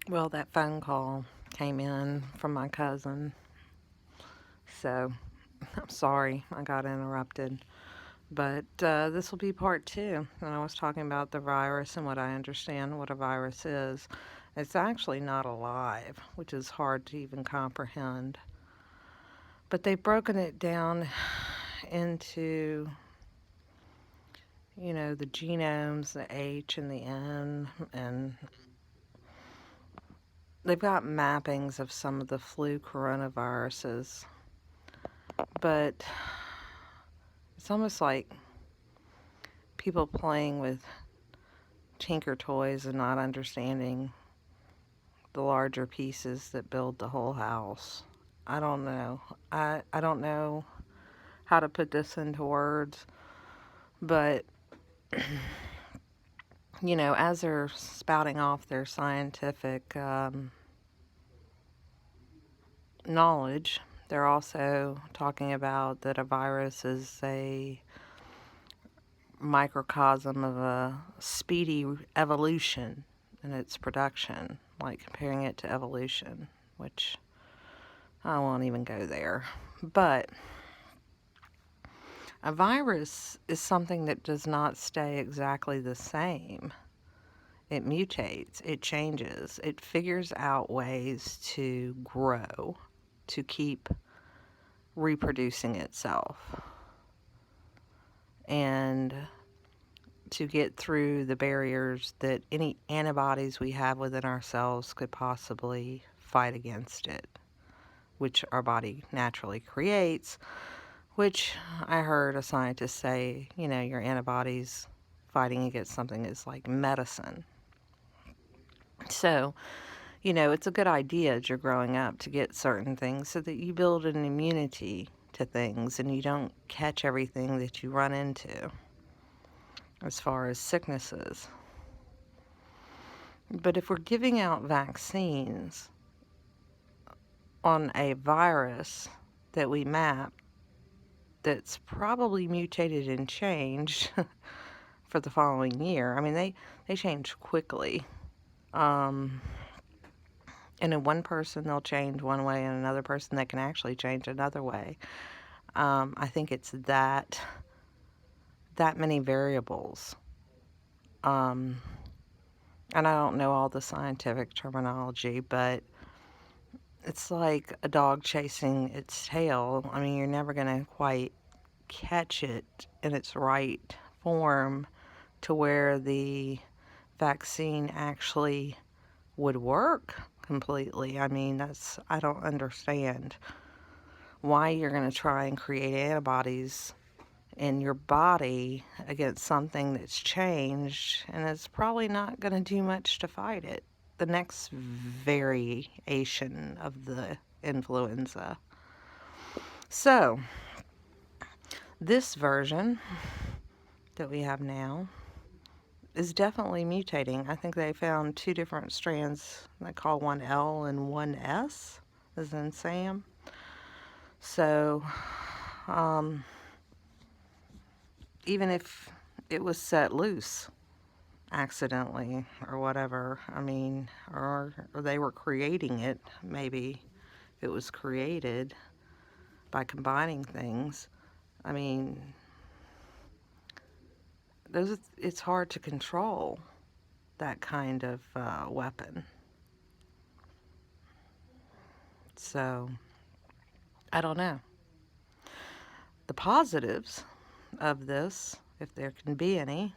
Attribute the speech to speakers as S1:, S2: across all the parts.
S1: Well, that phone call came in from my cousin, so I'm sorry I got interrupted. But this will be part two. And I was talking about the virus and what I understand what a virus is. It's actually not alive, which is hard to even comprehend. But they've broken it down into, the genomes, the H and the N, and they've got mappings of some of the flu coronaviruses. But it's almost like people playing with tinker toys and not understanding the larger pieces that build the whole house. I don't know. I don't know how to put this into words, but as they're spouting off their scientific knowledge, they're also talking about that a virus is a microcosm of a speedy evolution in its production, like comparing it to evolution, which I won't even go there. But a virus is something that does not stay exactly the same. It mutates, it changes, it figures out ways to grow, to keep reproducing itself, and to get through the barriers that any antibodies we have within ourselves could possibly fight against it, which our body naturally creates, which I heard a scientist say, your antibodies fighting against something is like medicine. So, it's a good idea as you're growing up to get certain things so that you build an immunity to things and you don't catch everything that you run into as far as sicknesses. But if we're giving out vaccines on a virus that we map that's probably mutated and changed for the following year, I mean, they change quickly. And in one person, they'll change one way, and another person, they can actually change another way. I think it's that many variables. And I don't know all the scientific terminology, but it's like a dog chasing its tail. I mean, you're never going to quite catch it in its right form to where the vaccine actually would work completely. I mean, I don't understand why you're going to try and create antibodies in your body against something that's changed, and it's probably not going to do much to fight it. The next variation of the influenza. So, this version that we have now is definitely mutating. I think they found two different strands. They call one L and one S, as in Sam. So, even if it was set loose accidentally or whatever, I mean, or they were creating it, maybe it was created by combining things. I mean, it's hard to control that kind of weapon. So, I don't know. The positives of this, if there can be any,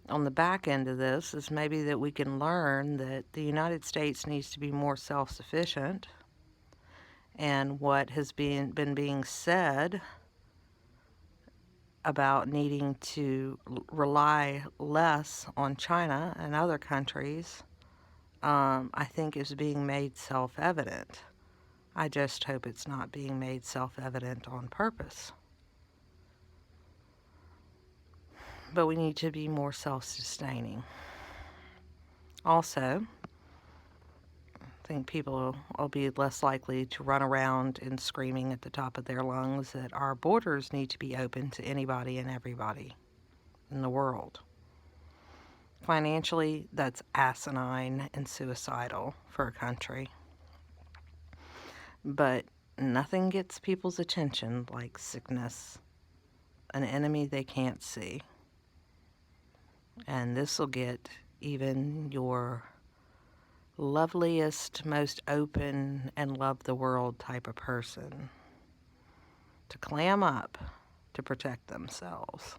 S1: on the back end of this is maybe that we can learn that the United States needs to be more self-sufficient, and what has been being said about needing to rely less on China and other countries, I think is being made self-evident. I just hope it's not being made self-evident on purpose. But we need to be more self-sustaining. Also, I think people will be less likely to run around and screaming at the top of their lungs that our borders need to be open to anybody and everybody in the world. Financially, that's asinine and suicidal for a country. But nothing gets people's attention like sickness, an enemy they can't see. And this will get even your loveliest, most open, and love the world type of person to clam up to protect themselves.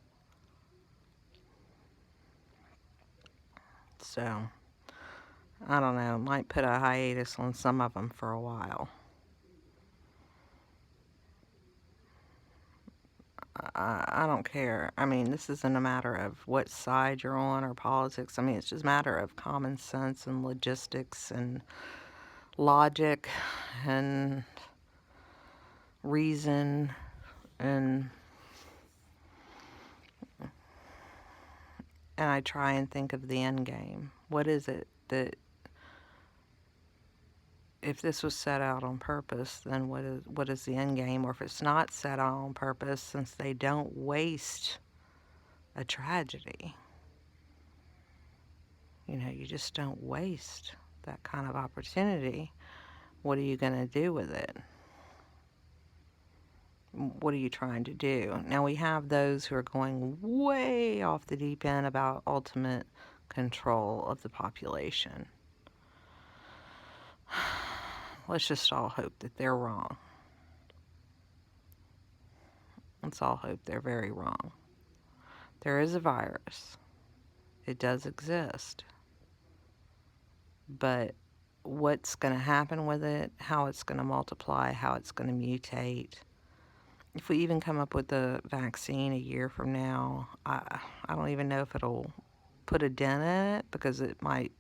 S1: So, I don't know, might put a hiatus on some of them for a while. I don't care. I mean, this isn't a matter of what side you're on or politics. I mean, it's just a matter of common sense and logistics and logic and reason and I try and think of the end game. What is it that, if this was set out on purpose, then what is the end game? Or if it's not set out on purpose, since they don't waste a tragedy. You know, you just don't waste that kind of opportunity. What are you going to do with it? What are you trying to do? Now, we have those who are going way off the deep end about ultimate control of the population. Let's just all hope that they're wrong. Let's all hope they're very wrong. There is a virus. It does exist. But what's going to happen with it, how it's going to multiply, how it's going to mutate, if we even come up with a vaccine a year from now, I don't even know if it'll put a dent in it, because it might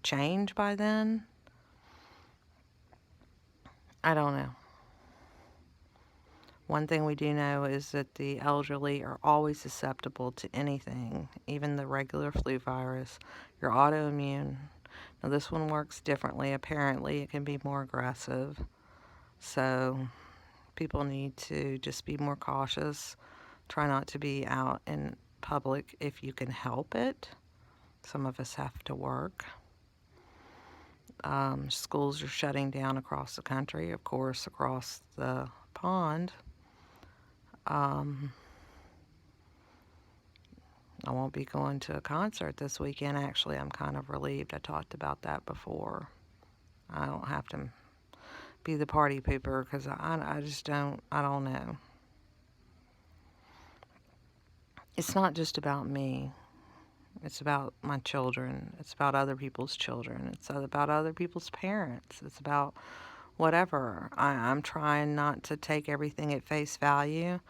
S1: change by then. I don't know. One thing we do know is that the elderly are always susceptible to anything, even the regular flu virus. You're autoimmune. Now, this one works differently. Apparently, it can be more aggressive. So, people need to just be more cautious. Try not to be out in public if you can help it. Some of us have to work. Schools are shutting down across the country, of course, across the pond. I won't be going to a concert this weekend. Actually, I'm kind of relieved. I talked about that before. I don't have to be the party pooper, because I just don't know. It's not just about me. It's about my children. It's about other people's children. It's about other people's parents. It's about whatever. I'm trying not to take everything at face value.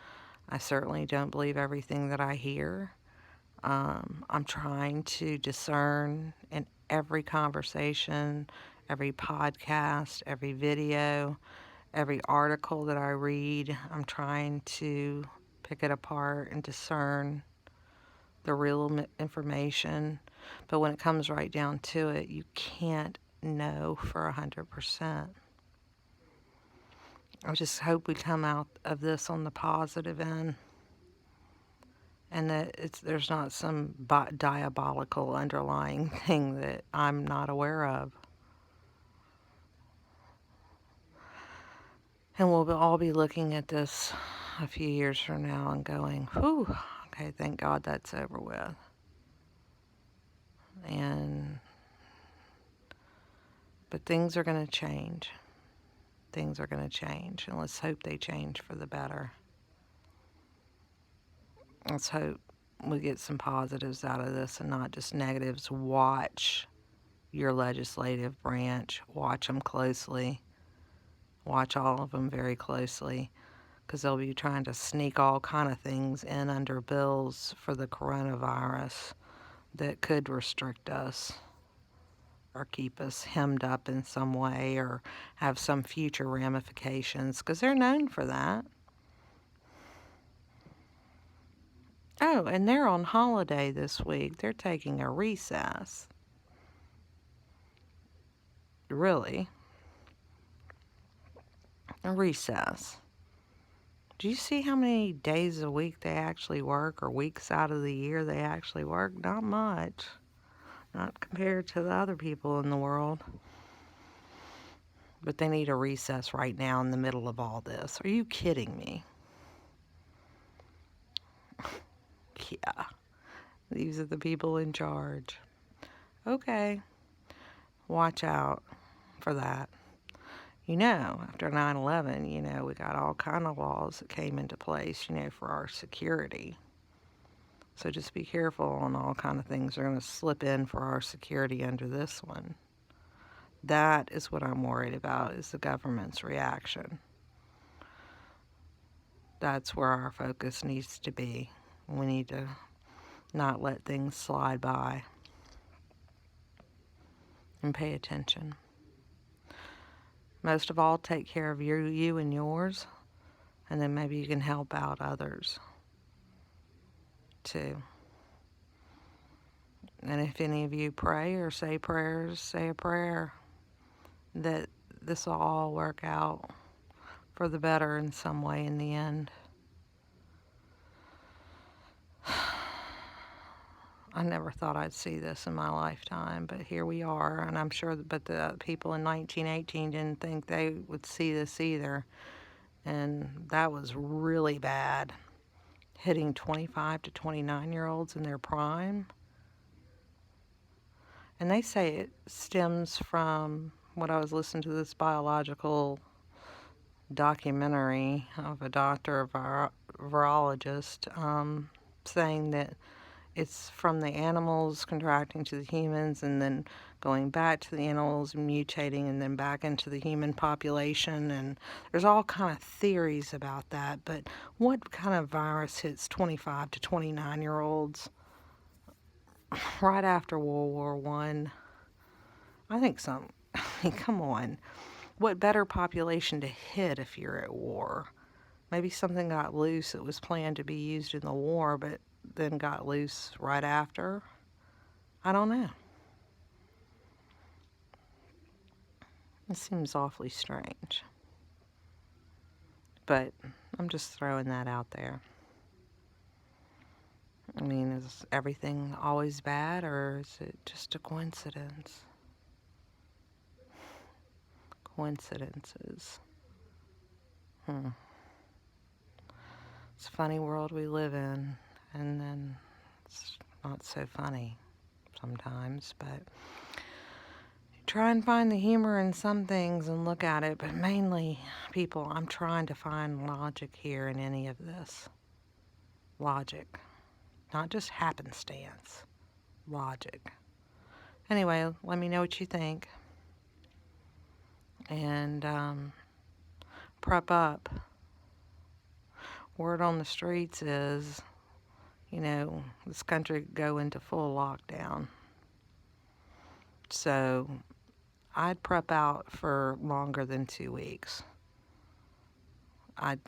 S1: I certainly don't believe everything that I hear. I'm trying to discern in every conversation, every podcast, every video, every article that I read. I'm trying to pick it apart and discern the real information. But when it comes right down to it, you can't know for 100%. I just hope we come out of this on the positive end, and that there's not some diabolical underlying thing that I'm not aware of. And we'll all be looking at this a few years from now and going, whew, okay, thank God that's over with. But things are going to change. Things are going to change, and let's hope they change for the better. Let's hope we get some positives out of this and not just negatives. Watch your legislative branch. Watch them closely. Watch all of them very closely, because they'll be trying to sneak all kind of things in under bills for the coronavirus that could restrict us or keep us hemmed up in some way or have some future ramifications, because they're known for that. Oh, and they're on holiday this week. They're taking a recess. Really? A recess. Do you see how many days a week they actually work, or weeks out of the year they actually work? Not much. Not compared to the other people in the world. But they need a recess right now in the middle of all this. Are you kidding me? Yeah, these are the people in charge. Okay, watch out for that. After 9/11, we got all kind of laws that came into place, for our security. So just be careful on all kind of things that are going to slip in for our security under this one. That is what I'm worried about, is the government's reaction. That's where our focus needs to be. We need to not let things slide by and pay attention. Most of all, take care of you and yours, and then maybe you can help out others too. And if any of you pray or say prayers, say a prayer that this will all work out for the better in some way in the end. I never thought I'd see this in my lifetime, but here we are, and I'm sure but the people in 1918 didn't think they would see this either, and that was really bad, hitting 25 to 29-year-olds in their prime. And they say it stems from what I was listening to, this biological documentary of a doctor, a virologist, saying that it's from the animals contracting to the humans and then going back to the animals, mutating, and then back into the human population. And there's all kind of theories about that. But what kind of virus hits 25 to 29-year-olds right after World War I? I think some. I mean, come on. What better population to hit if you're at war? Maybe something got loose that was planned to be used in the war, but then got loose right after. I don't know. It seems awfully strange. But I'm just throwing that out there. I mean, is everything always bad, or is it just a coincidence? Coincidences. It's a funny world we live in, and then it's not so funny sometimes, but try and find the humor in some things and look at it, but mainly, people, I'm trying to find logic here in any of this. Logic. Not just happenstance. Logic. Anyway, let me know what you think. And prep up. Word on the streets is, this country could go into full lockdown. So I'd prep out for longer than 2 weeks. I'd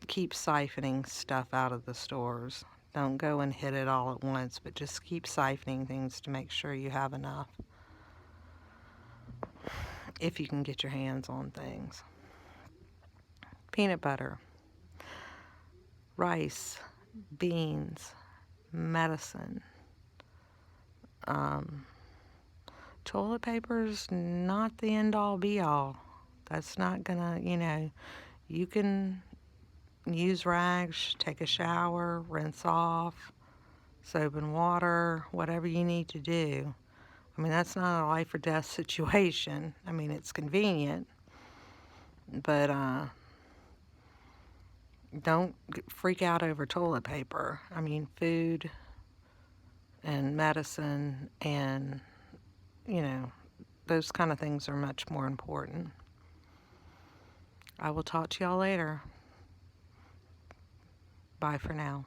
S1: keep siphoning stuff out of the stores. Don't go and hit it all at once, but just keep siphoning things to make sure you have enough. If you can get your hands on things. Peanut butter, rice, beans, medicine. Toilet paper's not the end-all be-all. That's not gonna, you can use rags, take a shower, rinse off, soap and water, whatever you need to do. I mean, that's not a life or death situation. I mean, it's convenient, but don't freak out over toilet paper. I mean, food and medicine and, those kind of things are much more important. I will talk to y'all later. Bye for now.